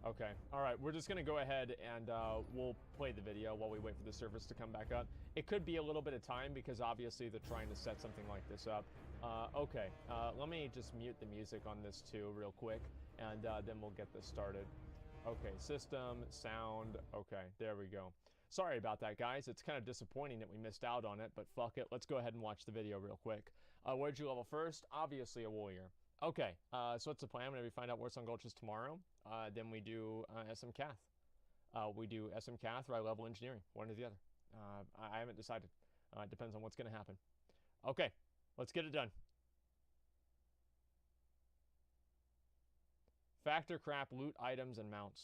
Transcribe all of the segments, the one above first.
Okay. All right. We're just going to go ahead and we'll play the video while we wait for the servers to come back up. It could be a little bit of time because obviously they're trying to set something like this up. Okay. Let me just mute the music on this too real quick, and then we'll get this started. Okay. System, sound. Okay. There we go. Sorry about that, guys. It's kind of disappointing that we missed out on it, but fuck it. Let's go ahead and watch the video real quick. Where'd you level first? Obviously a warrior. Okay, so what's the plan? Whenever we find out Warcraft is tomorrow, then we do SM Cath. We do SM Cath or I level engineering, one or the other. I haven't decided. It depends on what's going to happen. Okay, let's get it done. Factor crap, loot items, and mounts.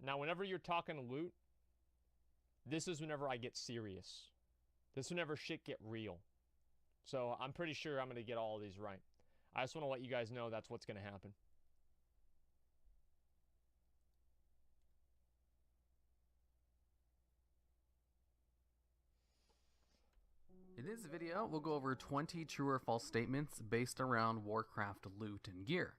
Now, whenever you're talking loot, this is whenever I get serious. This is whenever shit get real. So I'm pretty sure I'm going to get all of these right. I just want to let you guys know that's what's going to happen. In this video, we'll go over 20 true or false statements based around Warcraft loot and gear.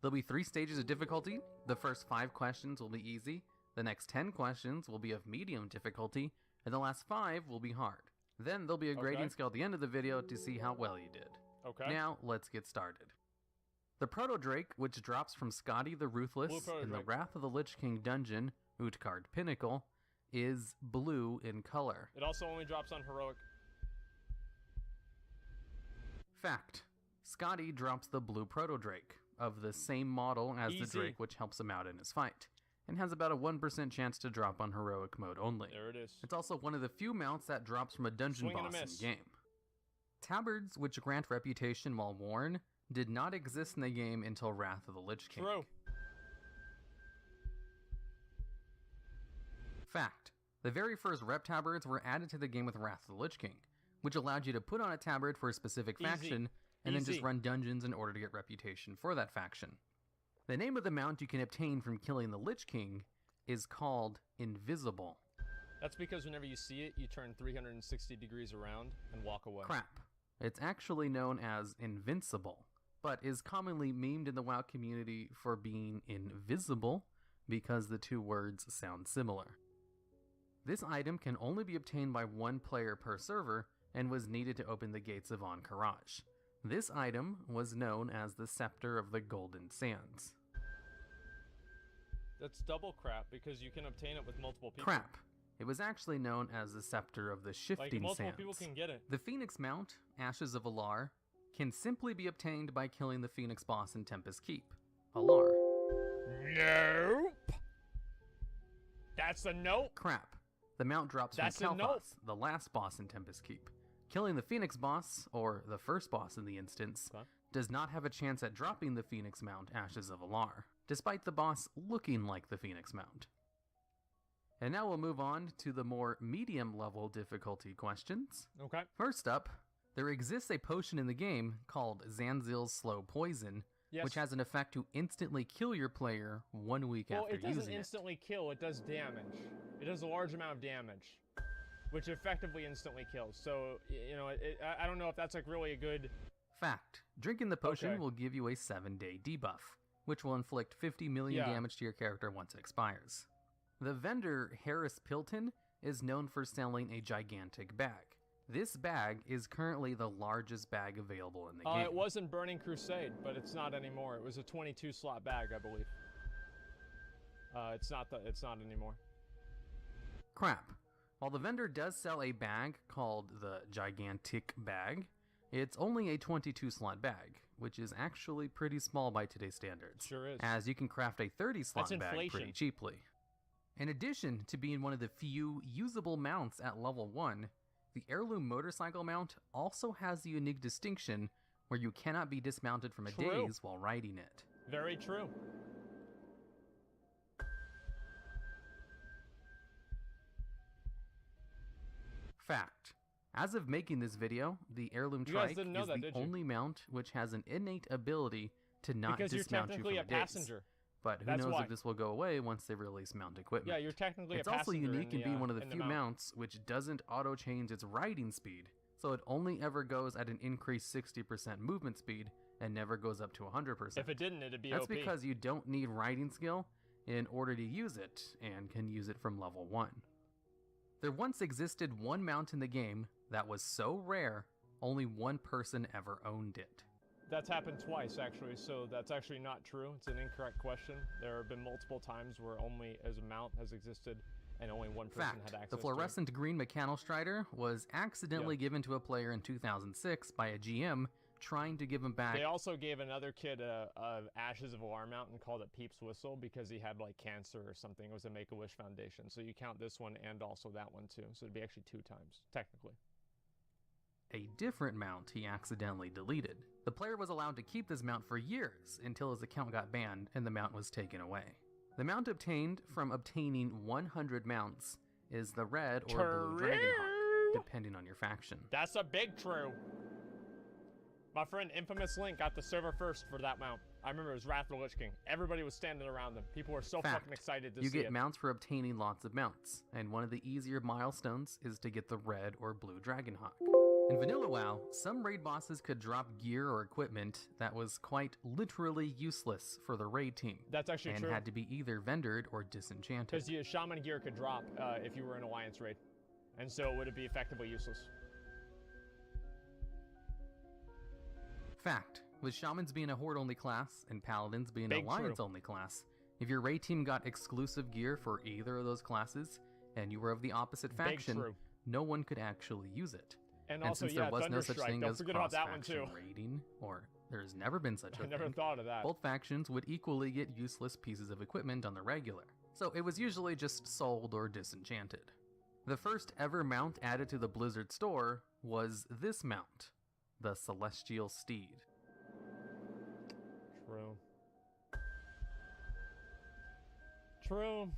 There'll be 3 stages of difficulty. The first 5 questions will be easy, the next 10 questions will be of medium difficulty, and the last 5 will be hard. Then there'll be a grading scale at the end of the video to see how well you did. Okay. Now, let's get started. The Proto-Drake, which drops from Scotty the Ruthless in the Wrath of the Lich King dungeon, Utgard Pinnacle, is blue in color. It also only drops on heroic. Fact. Scotty drops the blue Proto-Drake, of the same model as the Drake which helps him out in his fight, and has about a 1% chance to drop on heroic mode only. There it is. It's also one of the few mounts that drops from a dungeon boss in-game. Tabards, which grant reputation while worn, did not exist in the game until Wrath of the Lich King. True. Fact. The very first rep tabards were added to the game with Wrath of the Lich King, which allowed you to put on a tabard for a specific faction, and then just run dungeons in order to get reputation for that faction. The name of the mount you can obtain from killing the Lich King is called Invisible. That's because whenever you see it, you turn 360 degrees around and walk away. Crap. It's actually known as Invincible, but is commonly memed in the WoW community for being invisible because the two words sound similar. This item can only be obtained by 1 player per server and was needed to open the gates of Ahn'Qiraj. This item was known as the Scepter of the Golden Sands. That's double crap because you can obtain it with multiple people. Crap. It was actually known as the Scepter of the Shifting Sands. Multiple people can get it. The Phoenix Mount, Ashes of Alar, can simply be obtained by killing the Phoenix boss in Tempest Keep, Alar. Nope. That's a nope. Crap. The mount drops from Kalphas, the last boss in Tempest Keep. Killing the Phoenix boss, or the first boss in the instance, does not have a chance at dropping the Phoenix Mount, Ashes of Alar, despite the boss looking like the Phoenix Mount. And now we'll move on to the more medium-level difficulty questions. Okay. First up, there exists a potion in the game called Zanzil's Slow Poison, which has an effect to instantly kill your player 1 week after using it. Well, it doesn't instantly kill, it does damage. It does a large amount of damage, which effectively instantly kills. So, you know, I don't know if that's like really a good... Fact. Drinking the potion will give you a 7-day debuff, which will inflict 50 million damage to your character once it expires. The vendor, Harris Pilton, is known for selling a gigantic bag. This bag is currently the largest bag available in the game. It was in Burning Crusade, but it's not anymore. It was a 22-slot bag, I believe. It's not anymore. Crap. While the vendor does sell a bag called the Gigantic Bag, it's only a 22-slot bag, which is actually pretty small by today's standards. Sure is. As you can craft a 30-slot bag pretty cheaply. In addition to being one of the few usable mounts at level 1, the Heirloom Motorcycle mount also has the unique distinction where you cannot be dismounted from a daze while riding it. Very true. Fact. As of making this video, the Heirloom Trike is the only mount which has an innate ability to not dismount you from a daze. But who knows if this will go away once they release mount equipment. Yeah, you're technically a passenger. It's also unique in being one of the few mounts which doesn't auto-change its riding speed, so it only ever goes at an increased 60% movement speed and never goes up to 100%. If it didn't, it'd be That's OP. because you don't need riding skill in order to use it, and can use it from level 1. There once existed one mount in the game that was so rare, only one person ever owned it. That's happened twice, actually, so that's actually not true. It's an incorrect question. There have been multiple times where only as a mount has existed, and only one person Fact, had access the to it. fluorescent green Mechanostrider was accidentally given to a player in 2006 by a GM trying to give him back. They also gave another kid a Ashes of Alarm mount and called it Peep's Whistle because he had like cancer or something. It was a Make-A-Wish Foundation. So you count this one and also that one too. So it'd be actually 2 times, technically. A different mount he accidentally deleted. The player was allowed to keep this mount for years until his account got banned and the mount was taken away. The mount obtained from obtaining 100 mounts is the red or blue Dragonhawk, depending on your faction. That's a big true. My friend Infamous Link got the server first for that mount. I remember it was Wrath of the Lich King. Everybody was standing around them. People were so fucking excited to see it. You get mounts for obtaining lots of mounts, and one of the easier milestones is to get the red or blue Dragonhawk. In Vanilla WoW, some raid bosses could drop gear or equipment that was quite literally useless for the raid team. That's actually true. And had to be either vendored or disenchanted. Because the Shaman gear could drop if you were in Alliance raid. And so it would be effectively useless. Fact, with Shamans being a Horde-only class and Paladins being an Alliance-only class, if your raid team got exclusive gear for either of those classes, and you were of the opposite faction, no one could actually use it. And also, since there was no such thing Don't as forget about that one too. raiding, or there's never been such a thing, I never thought of that. Both factions would equally get useless pieces of equipment on the regular, so it was usually just sold or disenchanted. The first ever mount added to the Blizzard store was this mount, the Celestial Steed. True. True.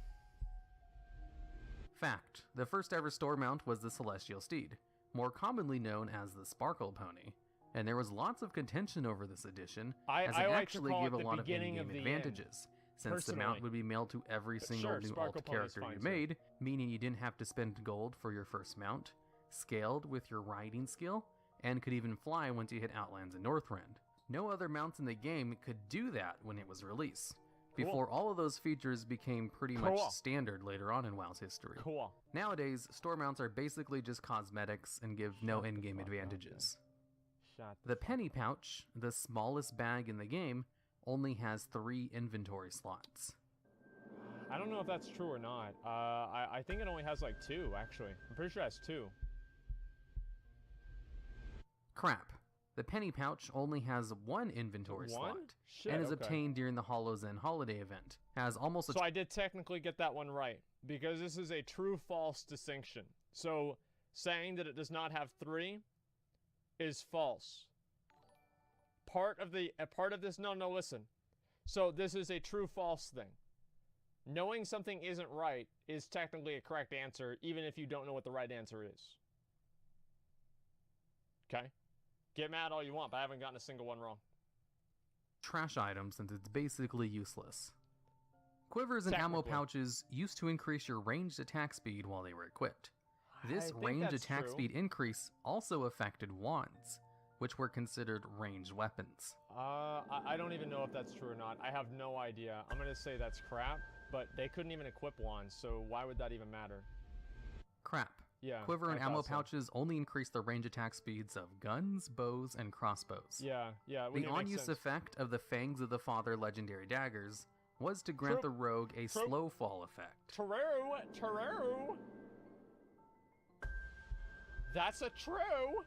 Fact, the first ever store mount was the Celestial Steed, more commonly known as the Sparkle Pony, and there was lots of contention over this addition, as it actually gave a lot of in-game advantages, since the mount would be mailed to every single new alt character you made, meaning you didn't have to spend gold for your first mount, scaled with your riding skill, and could even fly once you hit Outlands and Northrend. No other mounts in the game could do that when it was released, before all of those features became pretty much standard later on in WoW's history. Nowadays, store mounts are basically just cosmetics and give no in-game advantages. The Penny Pouch, the smallest bag in the game, only has 3 inventory slots. I don't know if that's true or not. I think it only has like 2, actually. I'm pretty sure it has 2. Crap. The Penny Pouch only has 1 inventory slot, and is obtained during the Hollow Zen holiday event. Has almost so I did technically get that one right, because this is a true-false distinction. So, saying that it does not have 3 is false. Part of this, no, listen. So this is a true-false thing. Knowing something isn't right is technically a correct answer, even if you don't know what the right answer is. Okay? Get mad all you want, but I haven't gotten a single one wrong. Trash item since it's basically useless. Quivers and ammo pouches used to increase your ranged attack speed while they were equipped. This ranged attack speed increase also affected wands, which were considered ranged weapons. I don't even know if that's true or not. I have no idea. I'm gonna say that's crap, but they couldn't even equip wands, so why would that even matter? Crap. Yeah. Quiver and ammo pouches only increase the range attack speeds of guns, bows, and crossbows. Yeah. The on-use effect of the Fangs of the Father legendary daggers was to grant the rogue a slow fall effect. True. That's a true.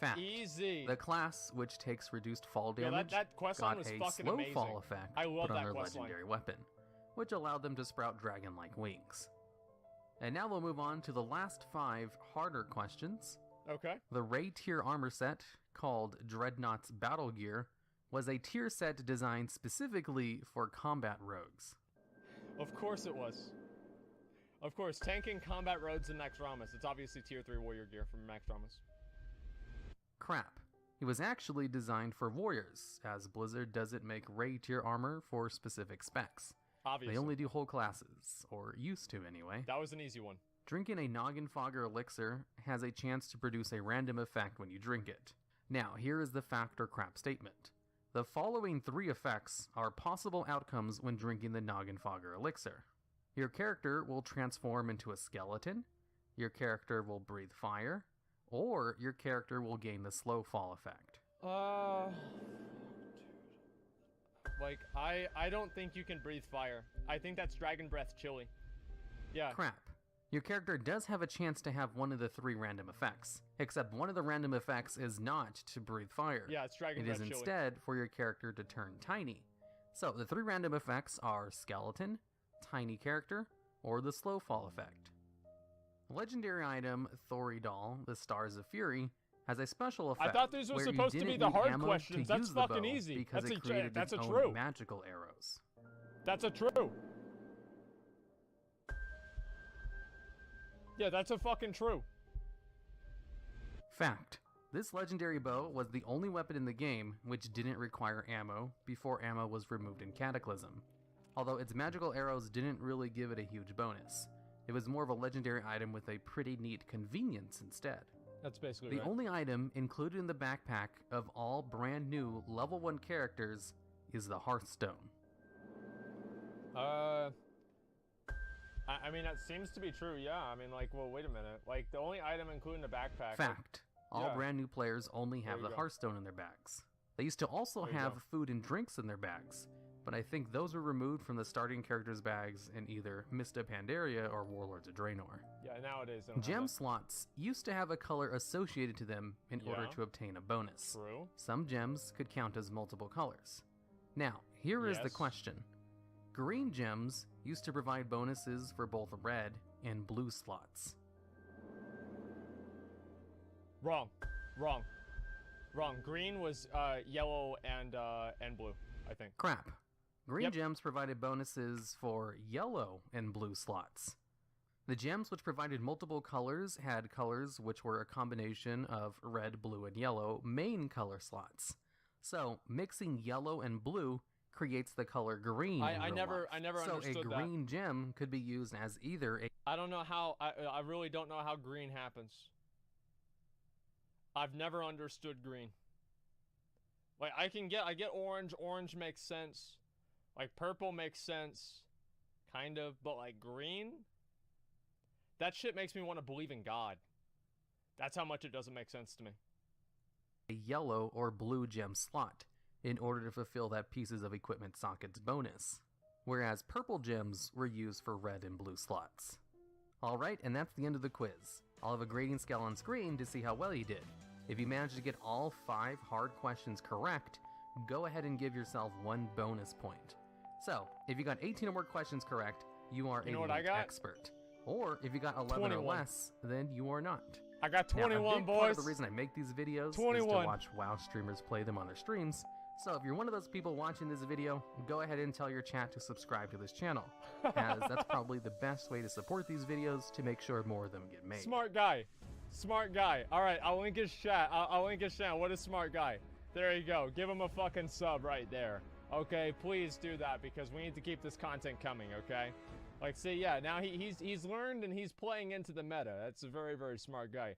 Fact. Easy. The class, which takes reduced fall damage, that quest line was got a fucking slow amazing. fall effect I love put on that their quest legendary line. weapon, which allowed them to sprout dragon-like wings. And now we'll move on to the last 5 harder questions. Okay. The Ray tier armor set, called Dreadnought's Battle Gear, was a tier set designed specifically for combat rogues. Of course it was. Of course, tanking combat roads in Max Ramus. It's obviously tier 3 warrior gear from Max Ramus. Crap. It was actually designed for warriors, as Blizzard doesn't make Ray tier armor for specific specs. Obviously. They only do whole classes, or used to anyway. That was an easy one. Drinking a Noggin Fogger elixir has a chance to produce a random effect when you drink it. Now, here is the fact or crap statement. The following 3 effects are possible outcomes when drinking the Noggin Fogger elixir. Your character will transform into a skeleton, your character will breathe fire, or your character will gain the slow fall effect. Like, I don't think you can breathe fire. I think that's Dragon Breath Chili. Yeah. Crap. Your character does have a chance to have one of the 3 random effects, except one of the random effects is not to breathe fire. Yeah, it's Dragon Breath Chili. It is instead for your character to turn tiny. So the 3 random effects are skeleton, tiny character, or the slow fall effect. Legendary item Thoridol, the Stars of Fury, has a special effect. I thought these were supposed to be the hard questions. That's fucking easy. That's a true. Magical arrows. That's a true. Yeah, that's a fucking true. Fact. This legendary bow was the only weapon in the game which didn't require ammo before ammo was removed in Cataclysm. Although its magical arrows didn't really give it a huge bonus. It was more of a legendary item with a pretty neat convenience instead. That's basically the only item included in the backpack of all brand new level 1 characters is the Hearthstone. I mean, that seems to be true, yeah. I mean, like, well, wait a minute. Like, the only item included in the backpack... Fact. All brand new players only have the Hearthstone in their bags. They used to also have food and drinks in their bags, but I think those were removed from the starting characters' bags in either Mist of Pandaria or Warlords of Draenor. Yeah, nowadays... Gem slots used to have a color associated to them in order to obtain a bonus. True. Some gems could count as multiple colors. Now, here is the question. Green gems used to provide bonuses for both red and blue slots. Wrong. Green was yellow and blue, I think. Crap. Green gems provided bonuses for yellow and blue slots. The gems which provided multiple colors had colors which were a combination of red, blue, and yellow main color slots. So, mixing yellow and blue creates the color green. I never understood that. So a green gem could be used as either a... I don't know how, I really don't know how green happens. I've never understood green. Like, I get orange. Orange makes sense. Like, purple makes sense. Kind of. But, like, green? That shit makes me want to believe in God. That's how much it doesn't make sense to me. A yellow or blue gem slot in order to fulfill that pieces of equipment sockets bonus. Whereas purple gems were used for red and blue slots. Alright, and that's the end of the quiz. I'll have a grading scale on screen to see how well you did. If you managed to get all 5 hard questions correct, go ahead and give yourself 1 bonus point. So, if you got 18 or more questions correct, you are a expert. Or, if you got 11 21. or less, then you are not. I got 21, now, a big boys. Part of the reason I make these videos is to watch WoW streamers play them on their streams. So if you're one of those people watching this video, go ahead and tell your chat to subscribe to this channel, as that's probably the best way to support these videos to make sure more of them get made. Smart guy. Smart guy. Alright, I'll link his chat. I'll link his channel. What a smart guy. There you go. Give him a fucking sub right there. Okay, please do that because we need to keep this content coming, okay? Like, see, yeah, now he's learned and he's playing into the meta. That's a very, very smart guy.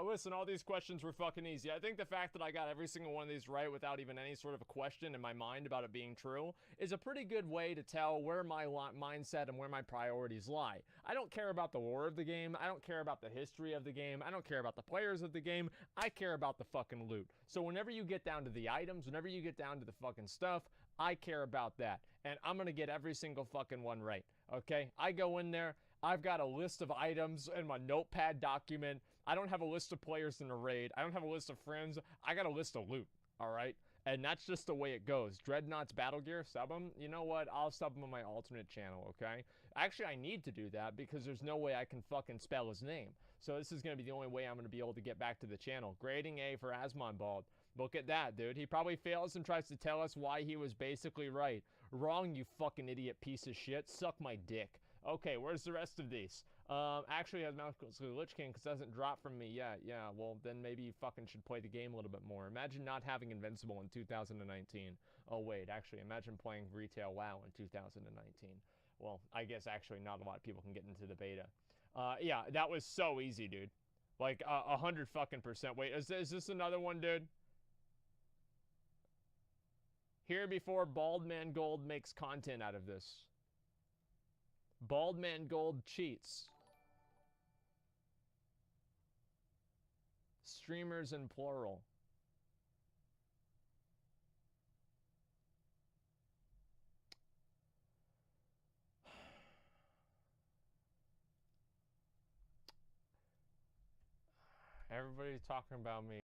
Listen, all these questions were fucking easy. I think the fact that I got every single one of these right without even any sort of a question in my mind about it being true is a pretty good way to tell where my mindset and where my priorities lie. I don't care about the lore of the game. I don't care about the history of the game. I don't care about the players of the game. I care about the fucking loot. So whenever you get down to the items, whenever you get down to the fucking stuff, I care about that. And I'm gonna get every single fucking one right, okay? I go in there, I've got a list of items in my notepad document. I don't have a list of players in a raid. I don't have a list of friends. I got a list of loot, all right? And that's just the way it goes. Dreadnought's Battle Gear, sub him. You know what? I'll sub him on my alternate channel, okay? Actually, I need to do that because there's no way I can fucking spell his name. So this is going to be the only way I'm going to be able to get back to the channel. Grading A for Asmongold. Look at that, dude. He probably fails and tries to tell us why he was basically right. Wrong, you fucking idiot piece of shit. Suck my dick. Okay, where's the rest of these? Actually has Mount Lich King because it doesn't drop from me yet. Yeah, well, then maybe you fucking should play the game a little bit more. Imagine not having Invincible in 2019. Oh, wait, actually, imagine playing retail WoW in 2019. Well, I guess actually not a lot of people can get into the beta. Yeah, that was so easy, dude. Like, 100 fucking %. Wait, is this another one, dude? Here before Asmongold makes content out of this. Asmongold cheats. Streamers in plural. Everybody's talking about me.